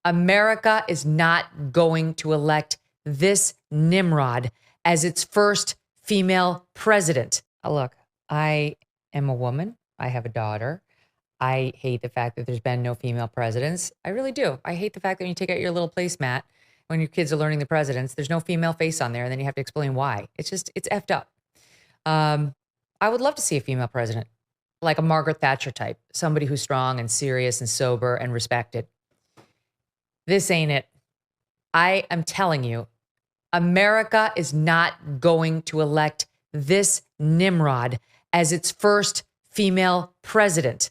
America is not going to elect this Nimrod as its first female president. Look, I am a woman. I have a daughter. I hate the fact that there's been no female presidents. I really do. I hate the fact that when you take out your little placemat, when your kids are learning the presidents, there's no female face on there, and then you have to explain why. It's effed up. I would love to see a female president, like a Margaret Thatcher type, somebody who's strong and serious and sober and respected. This ain't it. I am telling you, America is not going to elect this Nimrod as its first female president.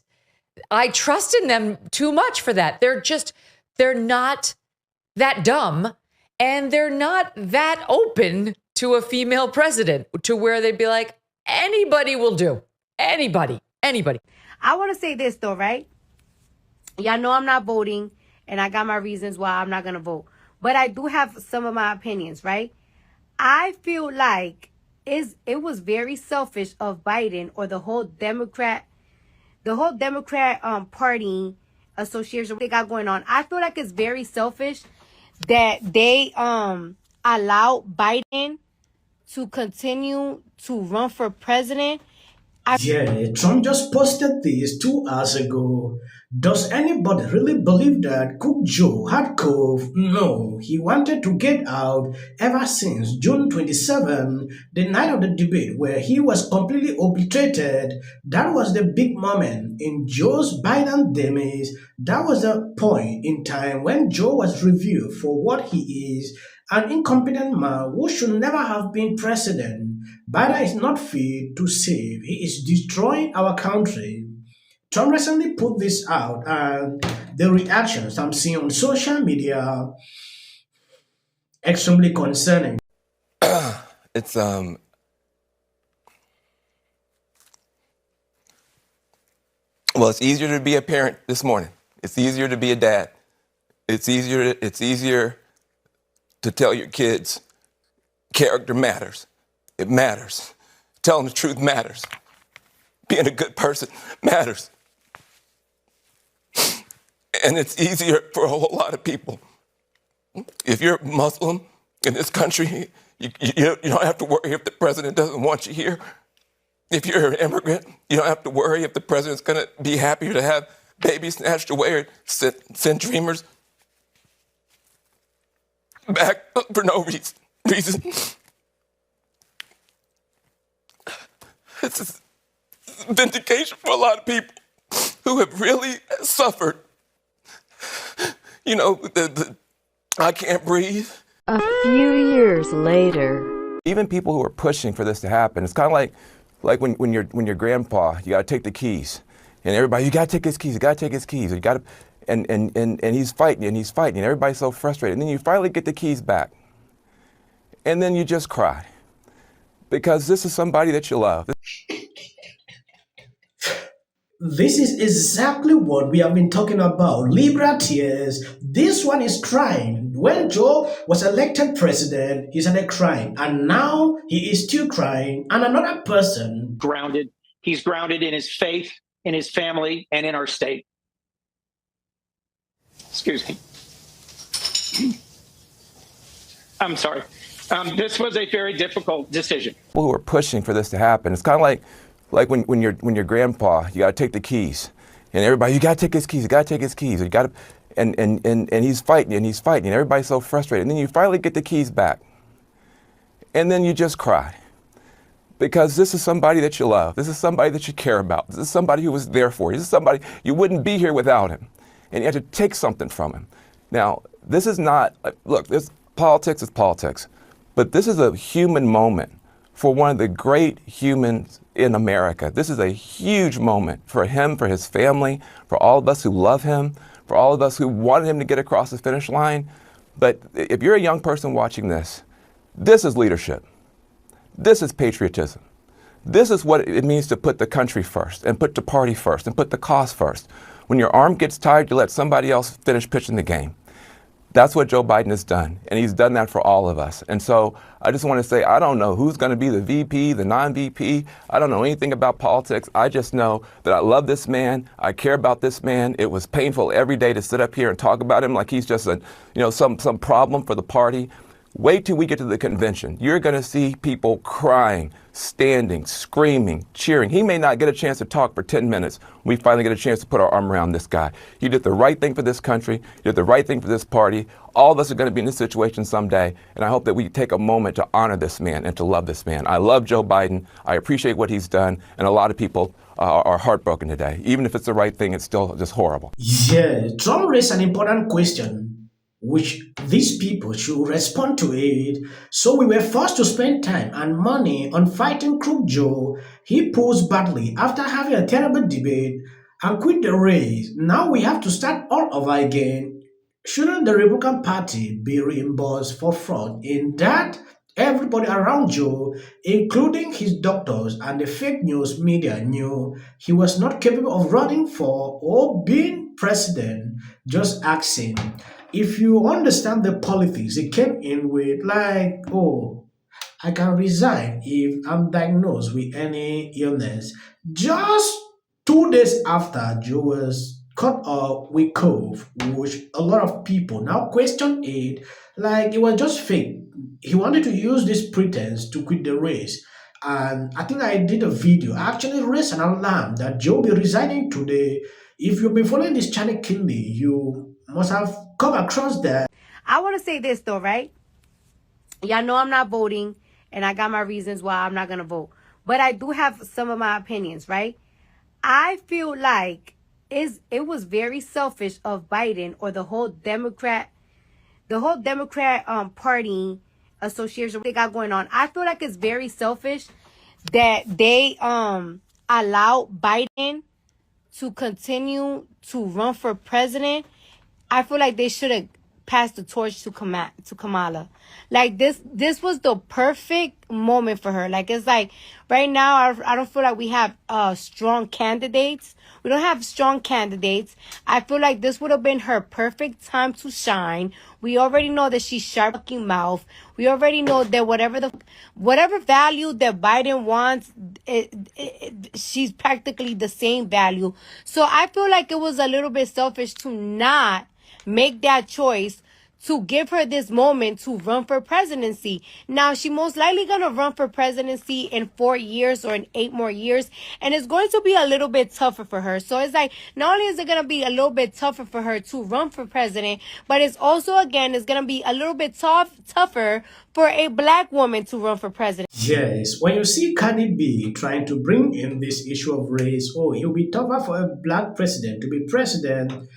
I trust in them too much for that. They're not that dumb, and they're not that open to a female president to where they'd be like, anybody will do. Anybody. I want to say this though, right? Y'all know I'm not voting, and I got my reasons why I'm not going to vote. But I do have some of my opinions, right? I feel like it was very selfish of Biden or the whole Democrat Party association they got going on. I feel like it's very selfish that they allow Biden to continue to run for president. Yeah, Trump just posted this 2 hours ago. Does anybody really believe that Cook Joe had COVID? No, he wanted to get out ever since June 27, the night of the debate where he was completely obliterated. That was the big moment in Joe's Biden demise. That was the point in time when Joe was reviewed for what he is, an incompetent man who should never have been president. Biden is not fit to save. He is destroying our country. Trump recently put this out, and the reactions I'm seeing on social media extremely concerning. It's easier to be a parent this morning. It's easier to be a dad. It's easier to tell your kids character matters. It matters. Telling the truth matters. Being a good person matters. And it's easier for a whole lot of people. If you're Muslim in this country, you don't have to worry if the president doesn't want you here. If you're an immigrant, you don't have to worry if the president's going to be happier to have babies snatched away or send dreamers back for no reason. This is vindication for a lot of people who have really suffered. You know, I can't breathe. A few years later. Even people who are pushing for this to happen, it's kind of like when your grandpa, you got to take the keys. And everybody, you got to take his keys, you got to take his keys. You got to, and he's fighting, and everybody's so frustrated. And then you finally get the keys back. And then you just cry. Because this is somebody that you love. This is exactly what we have been talking about. Libra tears. This one is crying. When Joe was elected president, he started crying. And now he is still crying. And another person. Grounded. He's grounded in his faith, in his family, and in our state. Excuse me. I'm sorry. This was a very difficult decision. People who are pushing for this to happen, it's kind of like when your grandpa, you got to take the keys. And everybody, you got to take his keys, you got to take his keys. You got to, and he's fighting, and everybody's so frustrated. And then you finally get the keys back. And then you just cry. Because this is somebody that you love. This is somebody that you care about. This is somebody who was there for you. This is somebody, you wouldn't be here without him. And you had to take something from him. Now, this is not, look, politics is politics. But this is a human moment for one of the great humans in America. This is a huge moment for him, for his family, for all of us who love him, for all of us who wanted him to get across the finish line. But if you're a young person watching this, this is leadership. This is patriotism. This is what it means to put the country first, and put the party first, and put the cause first. When your arm gets tired, you let somebody else finish pitching the game. That's what Joe Biden has done, and he's done that for all of us. And so I just want to say, I don't know who's going to be the VP, the non-VP. I don't know anything about politics. I just know that I love this man. I care about this man. It was painful every day to sit up here and talk about him like he's just some problem for the party. Wait till we get to the convention. You're going to see people crying, standing, screaming, cheering. He may not get a chance to talk for 10 minutes. We finally get a chance to put our arm around this guy. He did the right thing for this country. He did the right thing for this party. All of us are going to be in this situation someday, and I hope that we take a moment to honor this man and to love this man. I love Joe Biden. I appreciate what he's done, and a lot of people are heartbroken today. Even if it's the right thing, it's still just horrible. Yeah, Trump raised an important question, which these people should respond to it. So we were forced to spend time and money on fighting Crook Joe. He posed badly after having a terrible debate and quit the race. Now we have to start all over again. Shouldn't the Republican Party be reimbursed for fraud in that? Everybody around Joe, including his doctors and the fake news media, knew he was not capable of running for or being president. Just asking. If you understand the politics, he came in with like, oh, I can resign if I'm diagnosed with any illness. Just 2 days after Joe was caught up with COVID, which a lot of people now question it, like it was just fake. He wanted to use this pretense to quit the race. And I think I did a video. I actually raised an alarm that Joe will be resigning today. If you've been following this channel keenly, you must have come across that. I want to say this though, right? Y'all know I'm not voting, and I got my reasons why I'm not going to vote. But I do have some of my opinions, right? I feel like it was very selfish of Biden or the whole Democrat party association they got going on. I feel like it's very selfish that they allow Biden to continue to run for president. I feel like they should have passed the torch to Kamala. Like this was the perfect moment for her. Like it's like right now I don't feel like we have strong candidates. We don't have strong candidates. I feel like this would have been her perfect time to shine. We already know that she's sharp fucking mouth. We already know that whatever value that Biden wants, she's practically the same value. So I feel like it was a little bit selfish to not make that choice to give her this moment to run for presidency. Now, she most likely going to run for presidency in 4 years or in 8 more years. And it's going to be a little bit tougher for her. So it's like, not only is it going to be a little bit tougher for her to run for president, but it's also, again, it's going to be a little bit tougher for a black woman to run for president. Yes, when you see Cardi B trying to bring in this issue of race, oh, it will be tougher for a black president to be president.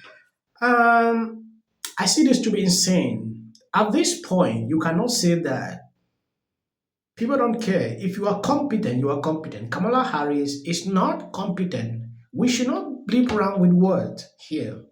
I see this to be insane. At this point, you cannot say that people don't care. If you are competent, you are competent. Kamala Harris is not competent. We should not bleep around with words here.